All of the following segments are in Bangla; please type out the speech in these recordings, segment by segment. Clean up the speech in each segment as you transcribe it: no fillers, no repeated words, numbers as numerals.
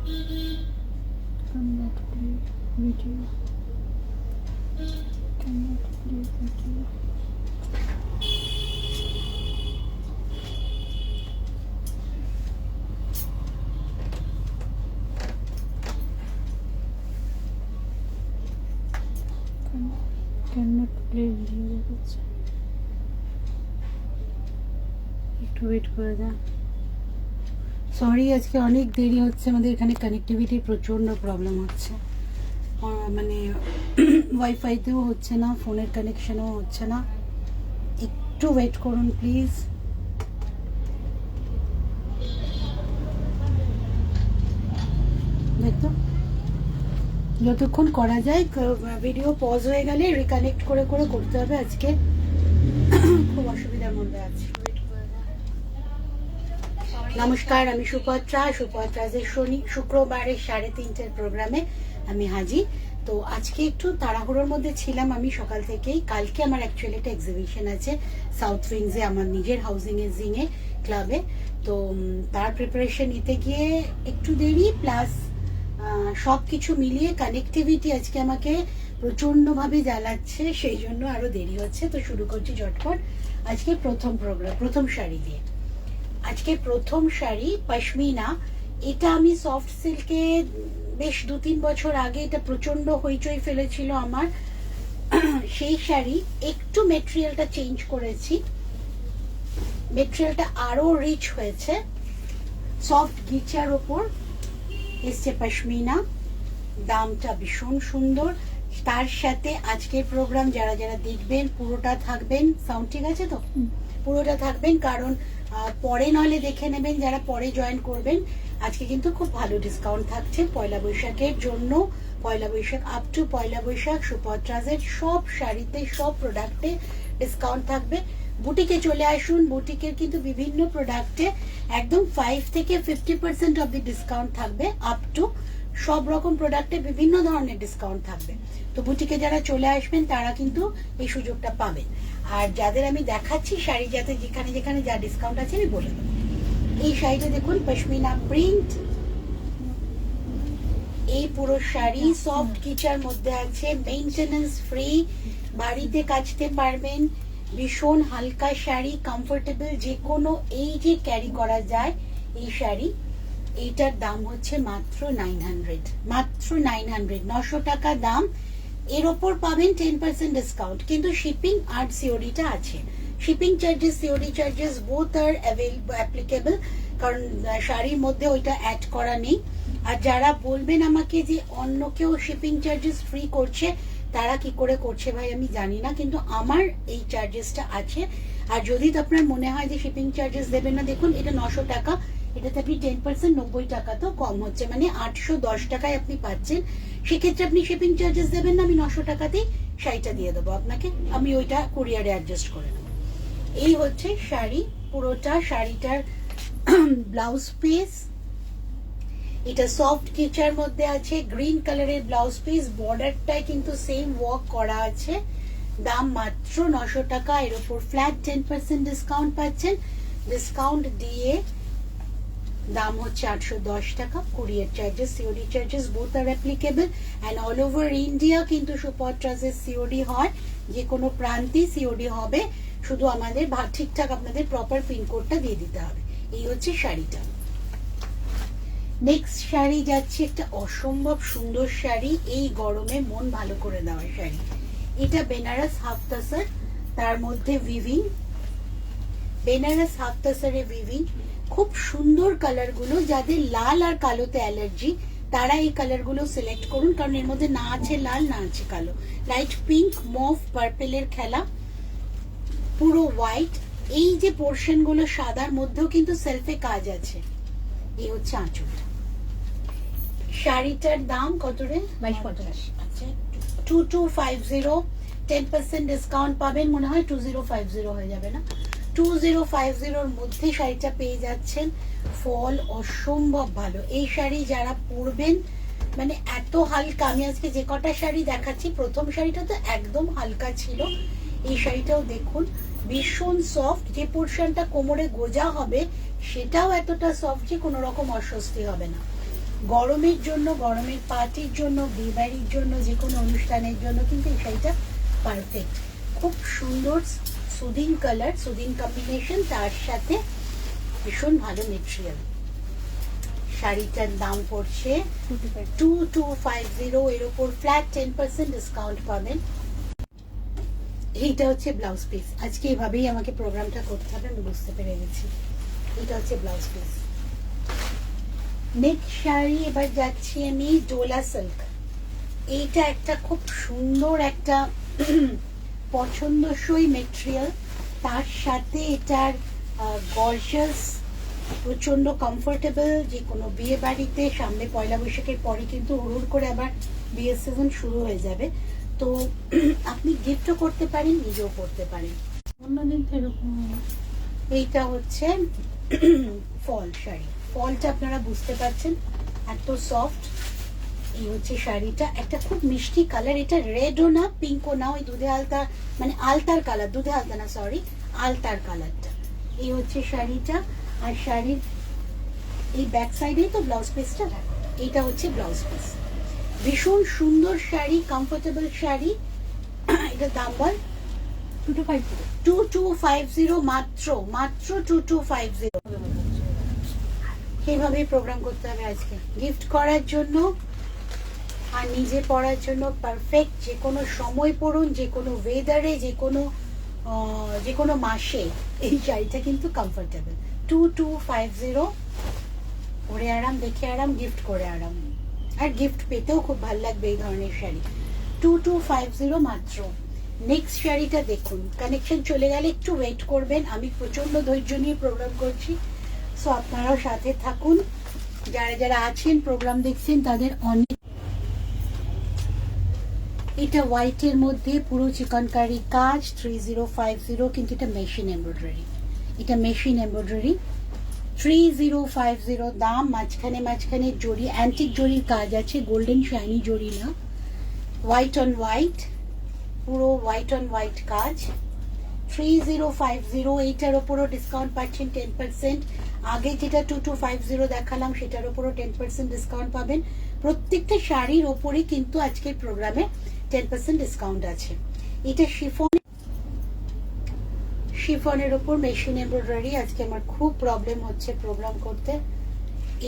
Cannot play video. Cannot play video. Cannot play video দেখাচ্ছে। একটু ওয়েট করে যান। সরি, আজকে অনেক দেরি হচ্ছে, আমাদের এখানে কানেক্টিভিটির প্রচণ্ড প্রবলেম হচ্ছে। মানে ওয়াইফাইতেও হচ্ছে না, ফোনের কানেকশনও হচ্ছে না। একটু ওয়েট করুন প্লিজ। দেখতো যতক্ষণ করা যায়, ভিডিও পজ হয়ে গেলে রিকানেক্ট করে করে করতে হবে। আজকে খুব অসুবিধার মধ্যে আছি। নমস্কার, আমি সুপত্রা যে শুক্রবারের 3:30 প্রোগ্রামে আমি হাজির। তো আজকে একটু তাড়াহুড়োর মধ্যে ছিলাম আমি সকাল থেকেই। কালকে আমার অ্যাকচুয়ালি একটা এক্সিবিশন আছে সাউথ উইংসে, আমার নিজের হাউজিংয়ে জিঙে ক্লাবে। তো তার প্রিপারেশন নিতে গিয়ে একটু দেরি, প্লাস সব কিছু মিলিয়ে কানেক্টিভিটি আজকে আমাকে প্রচণ্ডভাবে জ্বালাচ্ছে, সেই জন্য আরও দেরি হচ্ছে। তো শুরু করছি ঝটপট। আজকে প্রথম শাড়ি দিয়ে। আজকে প্রথম শাড়ি পশমিনা। এটা আমি সফট সিল্কে বেশ 2-3 বছর আগে এটা প্রচণ্ড হইচই ফেলেছিল আমার। সেই শাড়ি একটু মেটেরিয়ালটা চেঞ্জ করেছি, মেটেরিয়ালটা আরও রিচ হয়েছে। সফট গিচার ওপর এসছে পশমিনা, দামটা ভীষণ সুন্দর। তার সাথে আজকের প্রোগ্রাম যারা যারা দেখবেন পুরোটা থাকবেন। সাউন্ড ঠিক আছে তো? পুরোটা থাকবেন, কারণ পরে নইলে দেখে নেবেন যারা পরে জয়েন করবেন। আজকে কিন্তু খুব ভালো ডিসকাউন্ট থাকছে পয়লা বৈশাখের জন্য। পয়লা বৈশাখ আপ টু পয়লা বৈশাখ সুপত্রাজের সব শাড়িতে, সব প্রোডাক্টে ডিসকাউন্ট থাকবে। বুটিকে চলে আসুন। বুটিকের কিন্তু বিভিন্ন প্রোডাক্টে একদম 5 থেকে 50% অব্দি ডিসকাউন্ট থাকবে। আপ টু সব রকম প্রোডাক্টে বিভিন্ন ধরনের ডিসকাউন্ট থাকবে। তো বুটিকে যারা চলে আসবেন তারা কিন্তু এই সুযোগটা পাবেন। আর যাদের আমি দেখাচ্ছি শাড়ি, যাতে যেখানে যেখানে যা ডিসকাউন্ট আছে আমি বলে দেবো। এই শাড়িটা দেখুন, পশমিনা প্রিন্ট। এই পুরো শাড়ি সফট কিচার মধ্যে আছে, মেইনটেনেন্স ফ্রি, বাড়িতে কাচতে পারবেন। ভীষণ হালকা শাড়ি, কমফোর্টেবল, যে কোনো এই যে ক্যারি করা যায় এই শাড়ি। এইটার দাম হচ্ছে মাত্র 900, মাত্র 900 টাকা দাম। এর ওপর পাবেন 10% ডিসকাউন্ট, কিন্তু শিপিং আর সিওডিটা আছে। Shipping charges, COD charges both are applicable, কারণ শাড়ির মধ্যে ওইটা অ্যাড করা নেই। আর যারা বলবেন আমাকে যে অন্য কেউ শিপিং চার্জেস ফ্রি করছে, তারা কি করে করছে ভাই আমি জানি না, কিন্তু আমার এই চার্জেসটা আছে। আর যদি তো আপনার মনে হয় যে শিপিং চার্জেস দেবেন না, দেখুন এটা 900 টাকা, এটাতে আপনি 10% 90 টাকা তো কম হচ্ছে, মানে 810 টাকায় আপনি পাচ্ছেন। সেক্ষেত্রে আপনি শিপিং চার্জেস দেবেন না, আমি 900 টাকাতেই শাড়িটা দিয়ে দেবো আপনাকে, আমি ওইটা কুরিয়ারে অ্যাডজাস্ট করে নেবো। এই হচ্ছে শাড়ি পুরোটা। শাড়িটার ব্লাউজ পিস, এটা সফট কিচার মধ্যে আছে, গ্রিন কালারের ব্লাউজ পিস, বর্ডারটায় কিন্তু সেম ওয়ার্ক করা আছে। দাম মাত্র 900 টাকা। এর উপর ফ্ল্যাট 10% ডিসকাউন্ট পাচ্ছেন। ডিসকাউন্ট দিয়ে দাম হচ্ছে 810 টাকা। Courier charges, COD charges both are applicable. And all over India কিন্তু সুপত্রাজের সিওডি হয়, যে কোনো প্রান্তে সিওডি হবে। শুধু আমাদের ঠিকঠাক আপনাদের প্রপার পিনকোডটা দিয়ে দিতে হবে। এই হচ্ছে শাড়িটা। নেক্সট শাড়ি যাচ্ছে একটা অসম্ভব সুন্দর শাড়ি, এই গরমে মন ভালো করে দেওয়া শাড়ি। এটা বেনারস হাফ তাসার, তার মধ্যে উইভিং, বেনারস হাফ তাসারে উইভিং। খুব সুন্দর কালার গুলো। যাদের লাল আর কালোতে অ্যালার্জি তারা এই কালার গুলো সিলেক্ট করুন, কারণ এর মধ্যে না আছে লাল, না আছে কালো। লাইট পিঙ্ক, মভ, পার্পেলের খেলা, পুরো হোয়াইট। এই যে পোর্শন গুলো সাদার মধ্যেও কিন্তু সেলফে কাজ আছে। এই হচ্ছে আঁচলটা। শাড়িটার দাম কত রে? 2250। আচ্ছা, 2250, 10% ডিসকাউন্ট পাবেন। মনে হয় 2050 হয়ে যাবে না? 2050-র মধ্যে শাড়িটা পেয়ে যাচ্ছেন। ফল অসম্ভব ভালো। এই শাড়ি যারা পরবেন, মানে এত হালকা। আমি আজকে যে কটা শাড়ি দেখাচ্ছি, প্রথম শাড়িটা তো একদম হালকা ছিল, এই শাড়িটাও দেখুন ভীষণ সফট। যে পোর্শনটা কোমরে গোজা হবে সেটাও এতটা সফট যে কোনো রকম অস্বস্তি হবে না। গরমের জন্য, গরমের পার্টির জন্য, বিয়েবাড়ির জন্য, যে কোনো অনুষ্ঠানের জন্য কিন্তু এই শাড়িটা পারফেক্ট। খুব সুন্দর সুদিং কালার, সুদিং কম্বিনেশন, তার সাথে ভীষণ ভালো মেটেরিয়াল। শাড়িটার দাম পড়ছে 2250, এর উপর ফ্ল্যাট 10% ডিসকাউন্ট পাবেন। এইটা হচ্ছে ব্লাউজ পিস। আজকে এইভাবেই আমাকে প্রোগ্রামটা করতে হবে, আমি বুঝতে পেরে গেছি। এটা হচ্ছে ব্লাউজ পিস। নেক্সট শাড়ি এবার যাচ্ছি আমি ডোলা সিল্ক। এইটা একটা খুব সুন্দর একটা পছন্দসই মেটেরিয়াল, তার সাথে এটার গর্জিয়াস, প্রচন্ড কমফোর্টেবল। যে কোনো বিয়ে বাড়িতে সামনে পয়লা বৈশাখের পরে কিন্তু হুড় করে আবার বিয়ের সিজন শুরু হয়ে যাবে, তো আপনি গিফটও করতে পারেন, নিজেও করতে পারেন। অন্যদিন তো এরকম এইটা হচ্ছে ফল শাড়ি। ফলটা আপনারা বুঝতে পারছেন, এত সফট। এই হচ্ছে শাড়িটা, একটা খুব মিষ্টি কালার। এটা রেডও না, পিঙ্কও না, ওই দুধে আলতা, মানে আলতার কালার, দুধে আলতা না সরি, আলতার কালারটা। এই হচ্ছে শাড়িটা। আর শাড়ির এই ব্যাক সাইডেই তো ব্লাউজ পিসটা, এইটা হচ্ছে ব্লাউজ পিস। ভীষণ সুন্দর শাড়ি, কমফোর্টেবল শাড়ি। এটার দাম বল? 2250 মাত্র, মাত্র 2250। এইভাবেই প্রোগ্রাম করতে হবে আজকে, গিফট করার জন্য আর নিজে পরার জন্য পারফেক্ট। যে কোনো সময় পরুন, যে কোনো ওয়েদারে, যে কোনো মাসে এই শাড়িটা কিন্তু কমফোর্টেবল। 2250, পরে আরাম, দেখে আরাম, গিফট করে আরাম। আর গিফট পেতেও খুব ভালো লাগবে এই ধরনের শাড়ি। 2250 মাত্র। নেক্সট শাড়িটা দেখুন। কানেকশন চলে গেলে একটু ওয়েট করবেন, আমি প্রচন্ড ধৈর্য নিয়ে প্রোগ্রাম করছি, সো আপনারাও সাথে থাকুন। যারা যারা আছেন প্রোগ্রাম দেখছেন তাদের অনেক। এটা হোয়াইটের মধ্যে পুরো চিকনকারি কাজ, 3050, কিন্তু এটা মেশিন এমব্রয়ডারি। এটা মেশিন এমব্রয়ডারি, 3050 দাম। মাঝখানে মাঝখানে জড়ি, অ্যান্টিক জড়ির কাজ আছে, গোল্ডেন শাইনি জড়ি না। হোয়াইট অন হোয়াইট, পুরো হোয়াইট অন হোয়াইট কাজ, 3050। এইটার ওপরও ডিসকাউন্ট পাচ্ছেন 10%। আগে যেটা 2250 দেখালাম সেটার ওপরও 10% ডিসকাউন্ট পাবেন। প্রত্যেকটা শাড়ির ওপরে কিন্তু আজকের প্রোগ্রামে 10% ডিসকাউন্ট আছে। এটা শিফনের ওপর মেশিন এমব্রয়ডারি। আজকে আমার খুব প্রবলেম হচ্ছে প্রোগ্রাম করতে।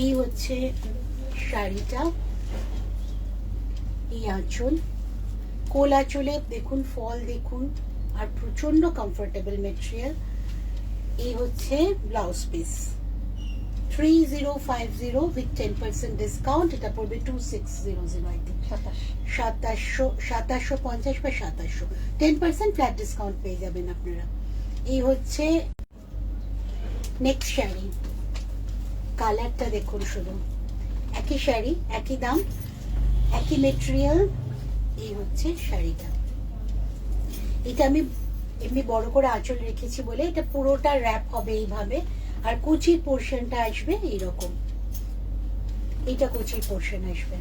এই হচ্ছে শাড়িটা, এই আঁচল, কোল আঁচলে দেখুন, ফল দেখুন, আর প্রচন্ড কমফোর্টেবল মেটেরিয়াল। এই হচ্ছে ব্লাউজ পিস, 3050 উইথ 10% ডিসকাউন্ট। এটা পড়বে 2600, আই থিঙ্ক 2750 বা 2700। 10% ফ্ল্যাট ডিসকাউন্ট পেয়ে যাবেন আপনারা। এই হচ্ছে নেক্সট শাড়ি। কালারটা দেখুন, শুধু একই শাড়ি, একই দাম, একই মেটেরিয়াল। এই হচ্ছে শাড়িটা। এটা আমি এমনি বড় করে আঁচল রেখেছি বলে এটা পুরোটা র্যাপ হবে এইভাবে, আর কুচির পোর্শনটা আসবে এইরকম। এটা কুচির পোর্শন আসবে।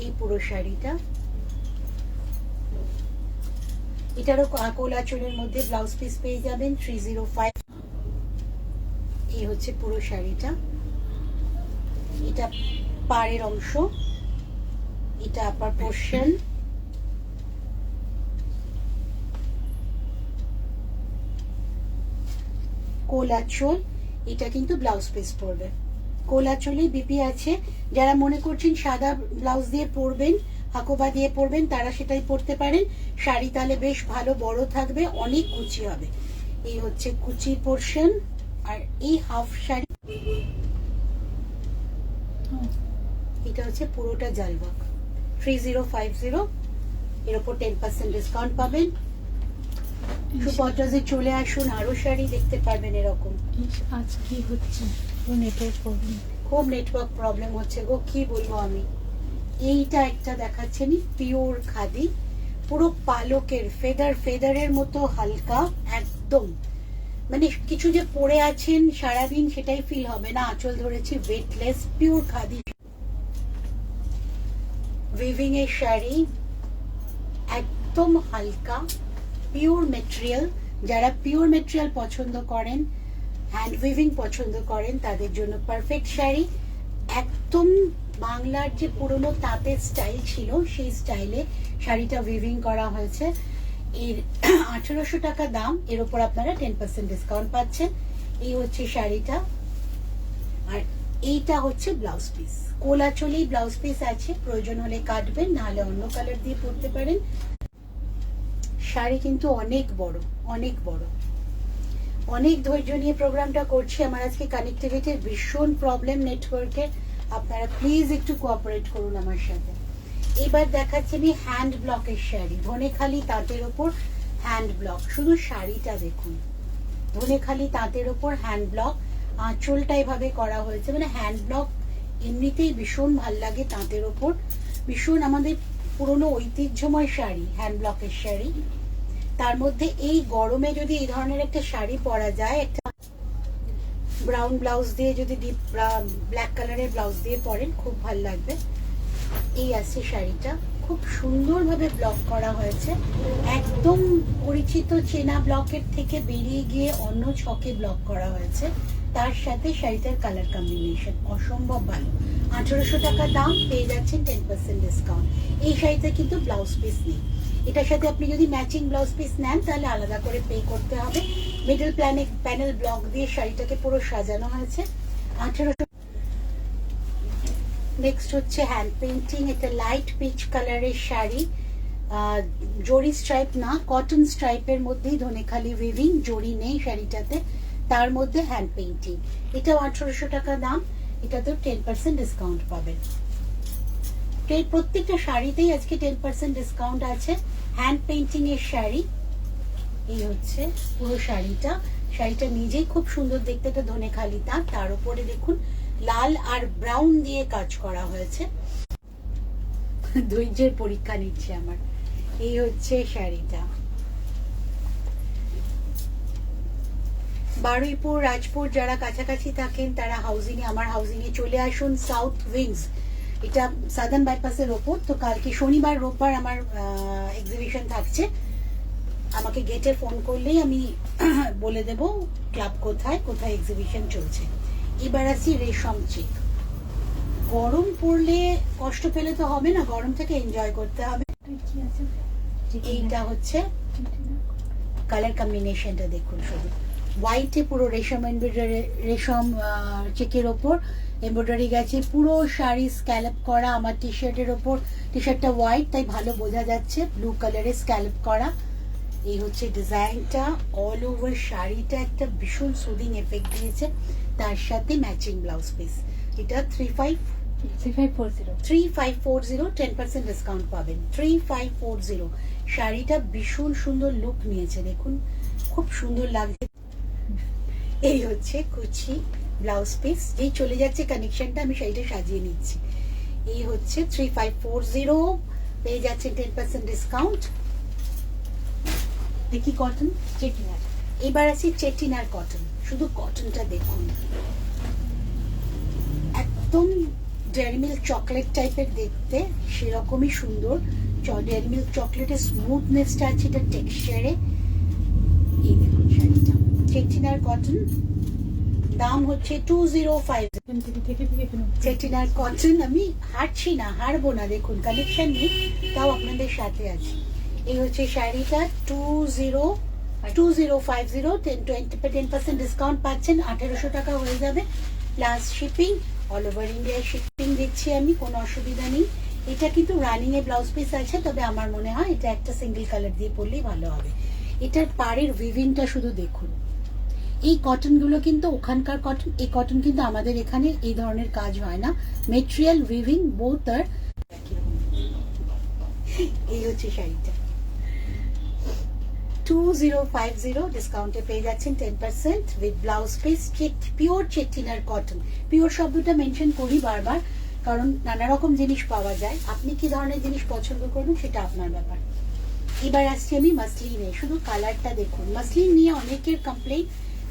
এই পুরো শাড়িটা, এটারও কোল আঁচলের মধ্যে ব্লাউজ পিস পেয়ে যাবেন 305। এই হচ্ছে পুরো শাড়িটা। এটা পাড়ের অংশ, এটা আপার পোর্শন। কোল আঁচল, এটা কিন্তু ব্লাউজ পিস পরবে। কোল আঁচলে বিপি আছে। যারা মনে করছেন সাদা ব্লাউজ দিয়ে পরবেন, হাকোবা দিয়ে পরবেন, তারা সেটাই পরতে পারেন। শাড়ি তাহলে বেশ ভালো বড় থাকবে, অনেক কুচি হবে। এই হচ্ছে কুচির পোর্শন। আর এই হাফ শাড়ি, এটা হচ্ছে পুরোটা জালওয়ার্ক, 3050। এর উপর 10% ডিসকাউন্ট পাবেন। সুপত্রাজে চলে আসুন, আরো শাড়ি দেখতে পারবেন এরকম। আজ কি হচ্ছে, নেটওয়ার্ক প্রবলেম, খুব নেটওয়ার্ক প্রবলেম হচ্ছে গো, কি বলবো আমি। এইটা একটা দেখাচ্ছেন, পিওর খাদি, পুরো পালকের ফেদারের মতো হালকা, একদম মানে কিছু যে পরে আছেন সারাদিন সেটাই ফিল হবে না। আঁচল ধরেছি, ওয়েটলেস, পিওর খাদি উইভিং এর শাড়ি, একদম হালকা, পিওর মেটেরিয়াল। যারা পিওর মেটেরিয়াল পছন্দ করেন হ্যান্ড উইভিং পছন্দ করেন তাদের জন্য পারফেক্ট শাড়ি। একদম বাংলার যে পুরনো তাঁতের স্টাইল ছিল সেই স্টাইলে শাড়িটা উইভিং করা হয়েছে। এর 1800 টাকা দাম, এর উপর আপনারা 10% ডিসকাউন্ট পাচ্ছেন। এই হচ্ছে শাড়িটা, আর এইটা হচ্ছে ব্লাউজ পিস। কোলাচলেই ব্লাউজ পিস আছে, প্রয়োজন হলে কাটবেন, নাহলে অন্য কালার দিয়ে পরতে পারেন। শাড়ি কিন্তু অনেক বড়, অনেক বড়। অনেক ধৈর্য নিয়ে প্রোগ্রামটা করছি। আমার আজকে কানেক্টিভিটির ভীষণ প্রবলেম নেটওয়ার্কের, আপনারা প্লিজ একটু কোঅপারেট করুন আমার সাথে। এবার দেখাচ্ছি আমি হ্যান্ড ব্লকের শাড়ি, ধনেখালি তাঁতের ওপর হ্যান্ড ব্লক। শুধু শাড়িটা দেখুন, ধনেখালি তাঁতের ওপর হ্যান্ড ব্লক, আঁচলটা এভাবে করা হয়েছে। মানে হ্যান্ড ব্লক এমনিতেই ভীষণ ভাল লাগে তাঁতের ওপর, ভীষণ আমাদের পুরনো ঐতিহ্যময় শাড়ি হ্যান্ড ব্লকের শাড়ি। তার মধ্যে এই গরমে যদি এই ধরনের একটা শাড়ি পরা যায়, একটা ব্রাউন ব্লাউজ দিয়ে যদি ডিপ ব্ল্যাক কালারের ব্লাউজ দিয়ে পরেন, খুব ভাল লাগবে। এই আছে শাড়িটা, খুব সুন্দরভাবে ব্লক করা হয়েছে, একদম পরিচিত চেনা ব্লকের থেকে বেরিয়ে গিয়ে অন্য ছকে ব্লক করা হয়েছে। তার সাথে শাড়িটার কালার কম্বিনেশন অসম্ভব ভালো। 1800 টাকা দাম, পেয়ে যাচ্ছেন 10% ডিসকাউন্ট। এই শাড়িতে কিন্তু ব্লাউজ পিস নেই। এটার সাথে আপনি যদি ম্যাচিং ব্লাউজ পিস নেন তাহলে আলাদা করে পে করতে হবে। মিডল প্যানেল ব্লক দিয়ে শাড়িটাকে পুরো সাজানো হয়েছে। 1800। নেক্সট হচ্ছে হ্যান্ড পেইন্টিং, এটা লাইট পিচ কালারের শাড়ি, জরি স্ট্রাইপ না, কটন স্ট্রাইপের মধ্যেই ধনেখালি উইভিং, জরি নেই শাড়িটাতে, তার মধ্যে হ্যান্ড পেইন্টিং। এটাও 1800 টাকা দাম, এটাতেও 10% ডিসকাউন্ট পাবেন। প্রত্যেকটা শাড়িতেই আজকে 10% ডিসকাউন্ট আছে। হ্যান্ড পেইন্টিং এর শাড়ি, এই হচ্ছে পুরো শাড়িটা। শাড়িটা নিজেই খুব সুন্দর দেখতে, এটা ধনেখালি তার উপরে দেখুন লাল আর ব্রাউন দিয়ে কাজ করা হয়েছে। ধৈর্যের পরীক্ষা নিচ্ছে আমার। এই হচ্ছে শাড়িটা। বারুইপুর, রাজপুর যারা কাছাকাছি থাকেন তারা হাউজিং এ, আমার হাউজিং এ চলে আসুন। সাউথ উইংস, এটা সাদার্ন বাইপাসের ওপর। তো কালকে শনিবার রোববার আমার এক্সিবিশন থাকছে। আমাকে গেটে ফোন করলেই আমি বলে দেব ক্লাব কোথায় কোথায় এক্সিবিশন চলছে। এবার আসি রেশম চিক। গরম পড়লে কষ্ট পেলে তো হবে না, গরম থেকে এনজয় করতে হবে। এইটা হচ্ছে কালার কম্বিনেশনটা দেখুন, শুধু হোয়াইটে পুরো রেশম এমব্রয়ডারি, রেশম চেকের ওপর এমব্রয়ডারি গেছে, পুরো শাড়ি স্ক্যালপ করা। আমার টি শার্টের ওপর, টি শার্টটা হোয়াইট তাই ভালো বোঝা যাচ্ছে, ব্লু কালারে স্ক্যালপ করা। এই হচ্ছে ডিজাইনটা, অল ওভার শাড়িটা একটা ভীষণ সুদিং এফেক্ট দিয়েছে। তার সাথে ম্যাচিং ব্লাউজ পিস। এটা 3540, 10% ডিসকাউন্ট পাবেন। 3540 শাড়িটা ভীষণ সুন্দর লুক নিয়েছে, দেখুন খুব সুন্দর লাগছে। এই হচ্ছে কুচি ব্লাউজ পিস। যেই চলে যাচ্ছে কানেকশনটা আমি শাড়িটা সাজিয়ে নিচ্ছি। এই হচ্ছে 3540, পেয়ে যাচ্ছে 10% ডিসকাউন্ট। দেখি কটন, চেটিনার। এবার আছে চেটিনার কটন, শুধু কটনটা দেখুন, একদম ডেয়ারি মিল্ক চকলেট টাইপের দেখতে, সেরকমই সুন্দর। ডেয়ারি মিল্ক চকলেটের স্মুথনেসটা আছে এটা টেক্সচারে। এই দেখুন শাড়িটা, চেটিনার কটন, দাম হচ্ছে 2050। চেটিনার কটন, আমি হারছি না, হারবো না, দেখুন কালেকশন নেই তাও আপনাদের সাথে আছে। এই হচ্ছে শাড়িটা 2050, 10% ডিসকাউন্ট পাচ্ছেন। 1800 টাকা হয়ে যাবে plus shipping. All over India shipping দিচ্ছি আমি, কোনো অসুবিধা নেই। এটা কিন্তু রানিং এ ব্লাউজ পিস আছে, তবে আমার মনে হয় এটা একটা সিঙ্গেল কালার দিয়ে পরলেই ভালো হবে। এটার পাড়ের উইভিংটা শুধু দেখুন। এই কটন গুলো কিন্তু ওখানকার কটন, এই কটন কিন্তু আমাদের এখানে এই ধরনের কাজ হয় না। Material, weaving both are. এই হচ্ছে শাড়িটা 2050, ডিসকাউন্টে পেয়ে যাচ্ছেন 10% উইথ ব্লাউজ পিস। পিওর চেটিনার কটন। পিওর শব্দটা মেনশন করি বারবার, কারণ নানা রকম জিনিস পাওয়া যায়। আপনি কি ধরনের জিনিস পছন্দ করবেন সেটা আপনার ব্যাপার। এবার আসছি আমি মাসলিনে, শুধু কালারটা দেখুন। মাসলিন নিয়ে অনেকের কমপ্লেইন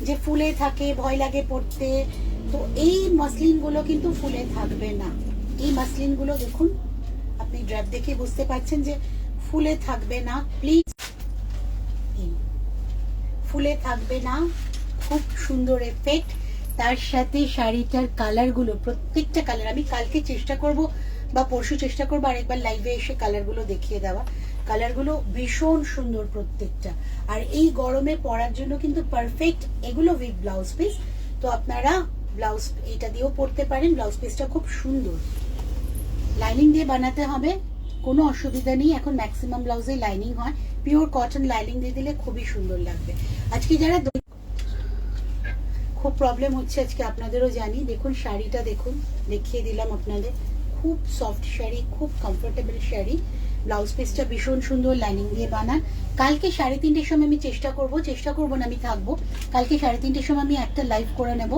যে ফুলে থাকে, ভয় লাগে পড়তে। তো এই মাসলিন গুলো কিন্তু ফুলে থাকবে না। এই মাসলিন গুলো দেখুন, আপনি ড্র্যাপ দেখে বুঝতে পারছেন যে ফুলে থাকবে না। প্লিজ, ফুলে থাকবে না, খুব সুন্দর এফেক্ট। তার সাথে শাড়িটার কালারগুলো, প্রত্যেকটা কালার আমি কালকে চেষ্টা করব বা পরশু চেষ্টা করবো আরেকবার লাইভে এসে কালারগুলো দেখিয়ে দেওয়া। কালারগুলো ভীষণ সুন্দর প্রত্যেকটা, আর এই গরমে পরার জন্য কিন্তু পারফেক্ট। এগুলো উইথ ব্লাউজ পিস, তো আপনারা ব্লাউজ এটা দিয়েও পরতে পারেন। ব্লাউজ পিসটা খুব সুন্দর, লাইনিং দিয়ে বানাতে হবে, কোনো অসুবিধা নেই। এখন ম্যাক্সিমাম ব্লাউজে লাইনিং হয়, পিওর কটন লাইনিং দিয়ে দিলে খুবই সুন্দর লাগবে। আজকে যারা খুব প্রবলেম হচ্ছে আজকে আপনাদেরও জানি। দেখুন শাড়িটা দেখুন, দেখিয়ে দিলাম আপনাদের, খুব সফট শাড়ি, খুব কমফোর্টেবল শাড়ি। ব্লাউজ পিসটা ভীষণ সুন্দর, লাইনিং দিয়ে বানান। কালকে 3:30টার সময় আমি চেষ্টা করব না, আমি থাকবো কালকে 3:30টার সময় আমি একটা লাইভ করে নেব,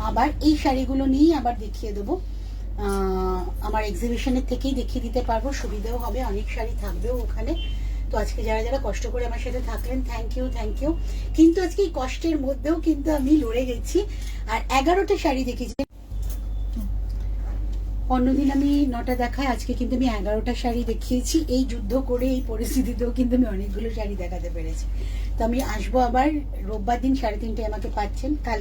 আবার এই শাড়িগুলো নিয়েই আবার দেখিয়ে দেবো। আমার এক্সিবিশনের থেকেই দেখিয়ে দিতে পারবো, সুবিধাও হবে, অনেক শাড়ি থাকবেও ওখানে। তো আজকে যারা যারা কষ্ট করে আমার সাথে থাকলেন, থ্যাংক ইউ। কিন্তু আজকে এই কষ্টের মধ্যেও কিন্তু আমি লড়ে গেছি, আর 11টা শাড়ি দেখেছি। অন্যদিন আমি 9টা দেখাই, আজকে কিন্তু আমি 11টা শাড়ি দেখিয়েছি। এই যুদ্ধ করে, এই পরিস্থিতিতেও কিন্তু আমি অনেকগুলো শাড়ি দেখাতে পেরেছি। তো আমি আসবো আবার রোববার দিন 3:30টায়, আমাকে পাচ্ছেন কাল।